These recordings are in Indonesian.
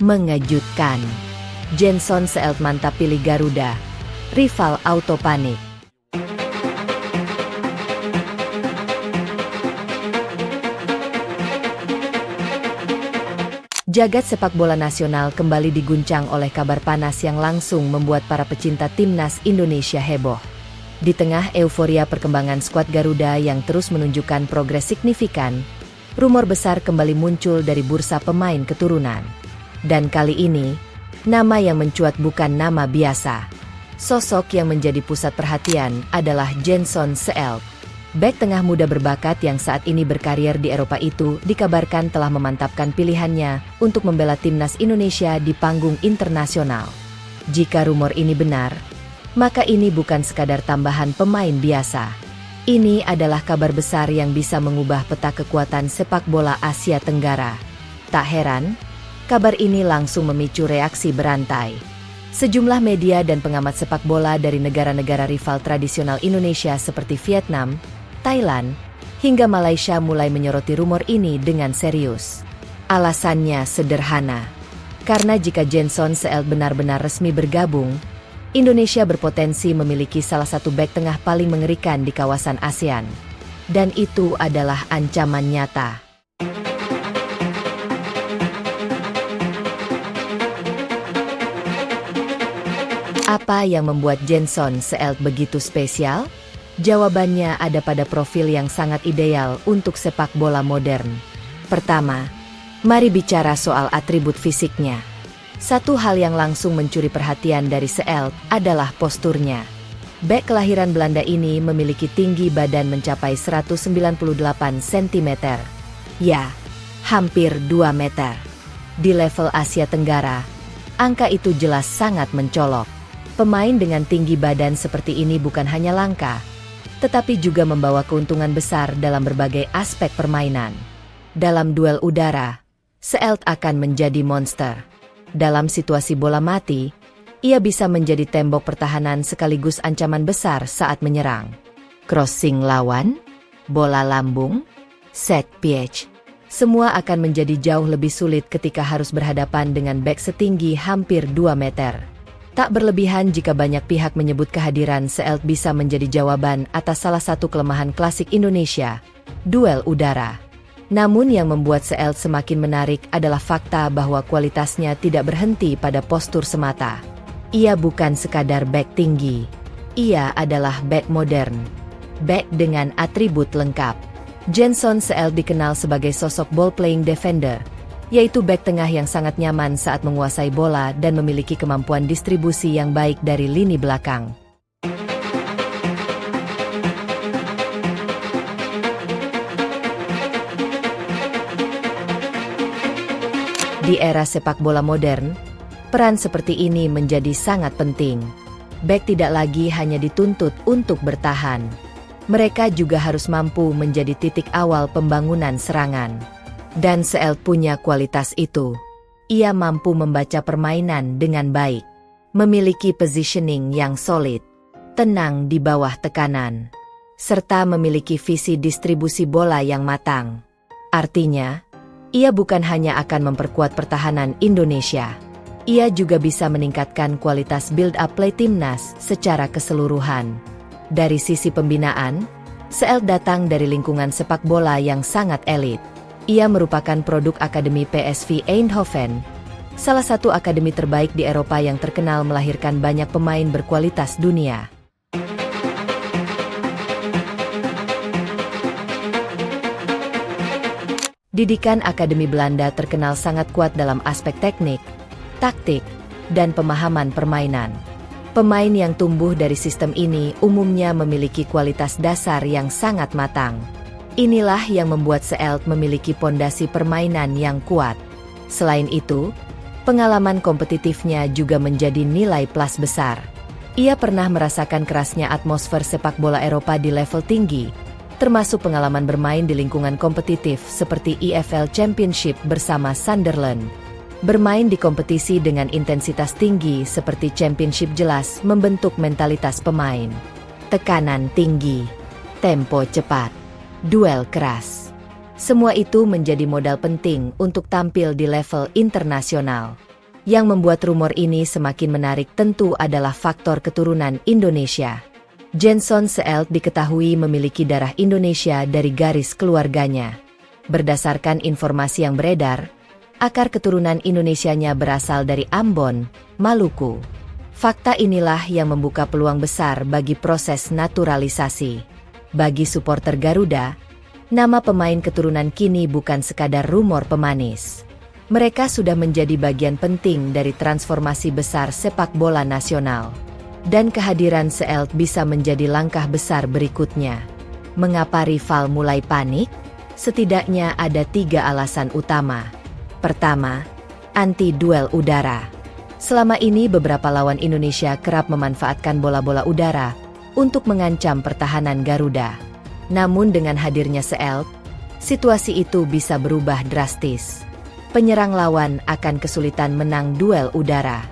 Mengejutkan. Jenson Seelt mantap pilih Garuda. Rival auto panik. Jagat sepak bola nasional kembali diguncang oleh kabar panas yang langsung membuat para pecinta timnas Indonesia heboh. Di tengah euforia perkembangan skuad Garuda yang terus menunjukkan progres signifikan, rumor besar kembali muncul dari bursa pemain keturunan. Dan kali ini, nama yang mencuat bukan nama biasa. Sosok yang menjadi pusat perhatian adalah Jenson Seelt. Bek tengah muda berbakat yang saat ini berkarier di Eropa itu dikabarkan telah memantapkan pilihannya untuk membela timnas Indonesia di panggung internasional. Jika rumor ini benar, maka ini bukan sekadar tambahan pemain biasa. Ini adalah kabar besar yang bisa mengubah peta kekuatan sepak bola Asia Tenggara. Tak heran, kabar ini langsung memicu reaksi berantai. Sejumlah media dan pengamat sepak bola dari negara-negara rival tradisional Indonesia seperti Vietnam, Thailand, hingga Malaysia mulai menyoroti rumor ini dengan serius. Alasannya sederhana. Karena jika Jenson Seelt benar-benar resmi bergabung, Indonesia berpotensi memiliki salah satu bek tengah paling mengerikan di kawasan ASEAN. Dan itu adalah ancaman nyata. Apa yang membuat Jenson Seelt begitu spesial? Jawabannya ada pada profil yang sangat ideal untuk sepak bola modern. Pertama, mari bicara soal atribut fisiknya. Satu hal yang langsung mencuri perhatian dari Seelt adalah posturnya. Bek kelahiran Belanda ini memiliki tinggi badan mencapai 198 cm. Ya, hampir 2 meter. Di level Asia Tenggara, angka itu jelas sangat mencolok. Pemain dengan tinggi badan seperti ini bukan hanya langka, tetapi juga membawa keuntungan besar dalam berbagai aspek permainan. Dalam duel udara, Seelt akan menjadi monster. Dalam situasi bola mati, ia bisa menjadi tembok pertahanan sekaligus ancaman besar saat menyerang. Crossing lawan, bola lambung, set piece, semua akan menjadi jauh lebih sulit ketika harus berhadapan dengan bek setinggi hampir 2 meter. Tak berlebihan jika banyak pihak menyebut kehadiran Seelt bisa menjadi jawaban atas salah satu kelemahan klasik Indonesia, duel udara. Namun yang membuat Seelt semakin menarik adalah fakta bahwa kualitasnya tidak berhenti pada postur semata. Ia bukan sekadar bek tinggi. Ia adalah bek modern. Bek dengan atribut lengkap. Jenson Seelt dikenal sebagai sosok ball-playing defender, yaitu bek tengah yang sangat nyaman saat menguasai bola dan memiliki kemampuan distribusi yang baik dari lini belakang. Di era sepak bola modern, peran seperti ini menjadi sangat penting. Bek tidak lagi hanya dituntut untuk bertahan. Mereka juga harus mampu menjadi titik awal pembangunan serangan. Dan Seelt punya kualitas itu. Ia mampu membaca permainan dengan baik, memiliki positioning yang solid, tenang di bawah tekanan, serta memiliki visi distribusi bola yang matang. Artinya, ia bukan hanya akan memperkuat pertahanan Indonesia, ia juga bisa meningkatkan kualitas build-up play timnas secara keseluruhan. Dari sisi pembinaan, Seelt datang dari lingkungan sepak bola yang sangat elit. Ia merupakan produk Akademi PSV Eindhoven, salah satu akademi terbaik di Eropa yang terkenal melahirkan banyak pemain berkualitas dunia. Didikan Akademi Belanda terkenal sangat kuat dalam aspek teknik, taktik, dan pemahaman permainan. Pemain yang tumbuh dari sistem ini umumnya memiliki kualitas dasar yang sangat matang. Inilah yang membuat Seelt memiliki pondasi permainan yang kuat. Selain itu, pengalaman kompetitifnya juga menjadi nilai plus besar. Ia pernah merasakan kerasnya atmosfer sepak bola Eropa di level tinggi, termasuk pengalaman bermain di lingkungan kompetitif seperti EFL Championship bersama Sunderland. Bermain di kompetisi dengan intensitas tinggi seperti Championship jelas membentuk mentalitas pemain. Tekanan tinggi, tempo cepat, duel keras. Semua itu menjadi modal penting untuk tampil di level internasional. Yang membuat rumor ini semakin menarik tentu adalah faktor keturunan Indonesia. Jenson Seelt diketahui memiliki darah Indonesia dari garis keluarganya. Berdasarkan informasi yang beredar, akar keturunan Indonesianya berasal dari Ambon, Maluku. Fakta inilah yang membuka peluang besar bagi proses naturalisasi. Bagi supporter Garuda, nama pemain keturunan kini bukan sekadar rumor pemanis. Mereka sudah menjadi bagian penting dari transformasi besar sepak bola nasional. Dan kehadiran Seelt bisa menjadi langkah besar berikutnya. Mengapa rival mulai panik? Setidaknya ada 3 alasan utama. Pertama, anti-duel udara. Selama ini beberapa lawan Indonesia kerap memanfaatkan bola-bola udara untuk mengancam pertahanan Garuda. Namun dengan hadirnya Seelt, situasi itu bisa berubah drastis. Penyerang lawan akan kesulitan menang duel udara.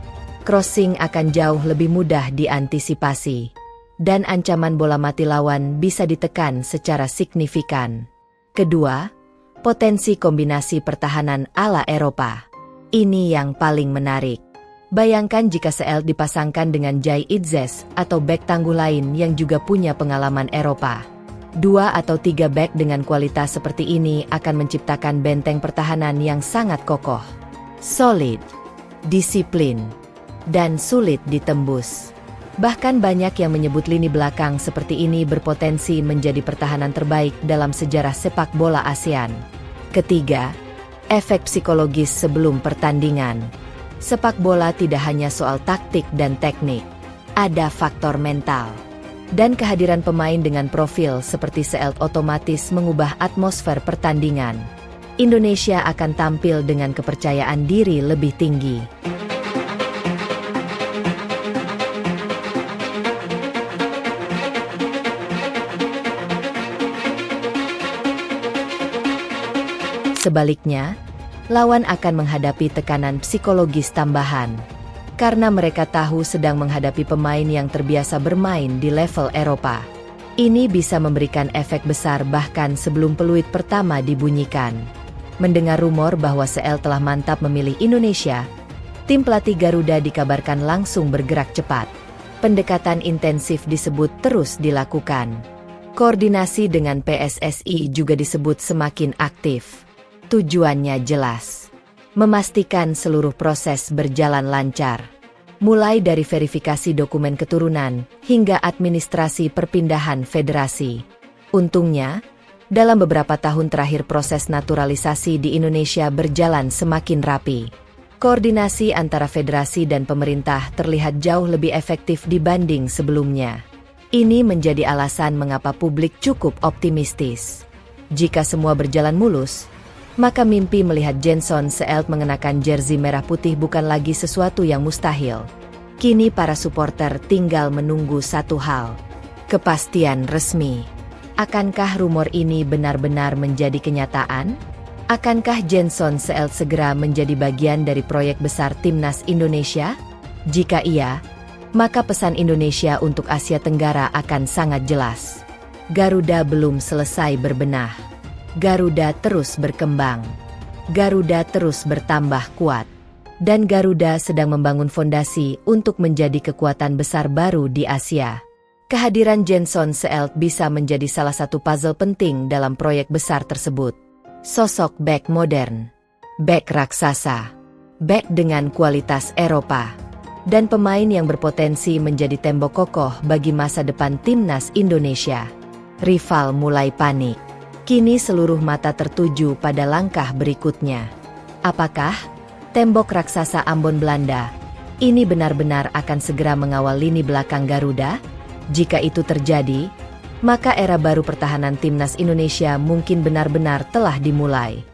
Crossing akan jauh lebih mudah diantisipasi. Dan ancaman bola mati lawan bisa ditekan secara signifikan. Kedua, potensi kombinasi pertahanan ala Eropa. Ini yang paling menarik. Bayangkan jika Seelt dipasangkan dengan Jai Itzes atau bek tangguh lain yang juga punya pengalaman Eropa. 2 atau 3 bek dengan kualitas seperti ini akan menciptakan benteng pertahanan yang sangat kokoh, solid, disiplin, dan sulit ditembus. Bahkan banyak yang menyebut lini belakang seperti ini berpotensi menjadi pertahanan terbaik dalam sejarah sepak bola ASEAN. Ketiga, efek psikologis sebelum pertandingan. Sepak bola tidak hanya soal taktik dan teknik, ada faktor mental. Dan kehadiran pemain dengan profil seperti Seelt otomatis mengubah atmosfer pertandingan. Indonesia akan tampil dengan kepercayaan diri lebih tinggi. Sebaliknya, lawan akan menghadapi tekanan psikologis tambahan. Karena mereka tahu sedang menghadapi pemain yang terbiasa bermain di level Eropa. Ini bisa memberikan efek besar bahkan sebelum peluit pertama dibunyikan. Mendengar rumor bahwa Seelt telah mantap memilih Indonesia, tim pelatih Garuda dikabarkan langsung bergerak cepat. Pendekatan intensif disebut terus dilakukan. Koordinasi dengan PSSI juga disebut semakin aktif. Tujuannya jelas. Memastikan seluruh proses berjalan lancar. Mulai dari verifikasi dokumen keturunan, hingga administrasi perpindahan federasi. Untungnya, dalam beberapa tahun terakhir proses naturalisasi di Indonesia berjalan semakin rapi. Koordinasi antara federasi dan pemerintah terlihat jauh lebih efektif dibanding sebelumnya. Ini menjadi alasan mengapa publik cukup optimistis. Jika semua berjalan mulus, maka mimpi melihat Jenson Seelt mengenakan jersey merah putih bukan lagi sesuatu yang mustahil. Kini para supporter tinggal menunggu satu hal. Kepastian resmi. Akankah rumor ini benar-benar menjadi kenyataan? Akankah Jenson Seelt segera menjadi bagian dari proyek besar Timnas Indonesia? Jika iya, maka pesan Indonesia untuk Asia Tenggara akan sangat jelas. Garuda belum selesai berbenah. Garuda terus berkembang. Garuda terus bertambah kuat. Dan Garuda sedang membangun fondasi untuk menjadi kekuatan besar baru di Asia. Kehadiran Jenson Seelt bisa menjadi salah satu puzzle penting dalam proyek besar tersebut. Sosok bek modern, bek raksasa, bek dengan kualitas Eropa, dan pemain yang berpotensi menjadi tembok kokoh bagi masa depan Timnas Indonesia. Rival mulai panik. Kini seluruh mata tertuju pada langkah berikutnya. Apakah tembok raksasa Ambon Belanda ini benar-benar akan segera mengawal lini belakang Garuda? Jika itu terjadi, maka era baru pertahanan Timnas Indonesia mungkin benar-benar telah dimulai.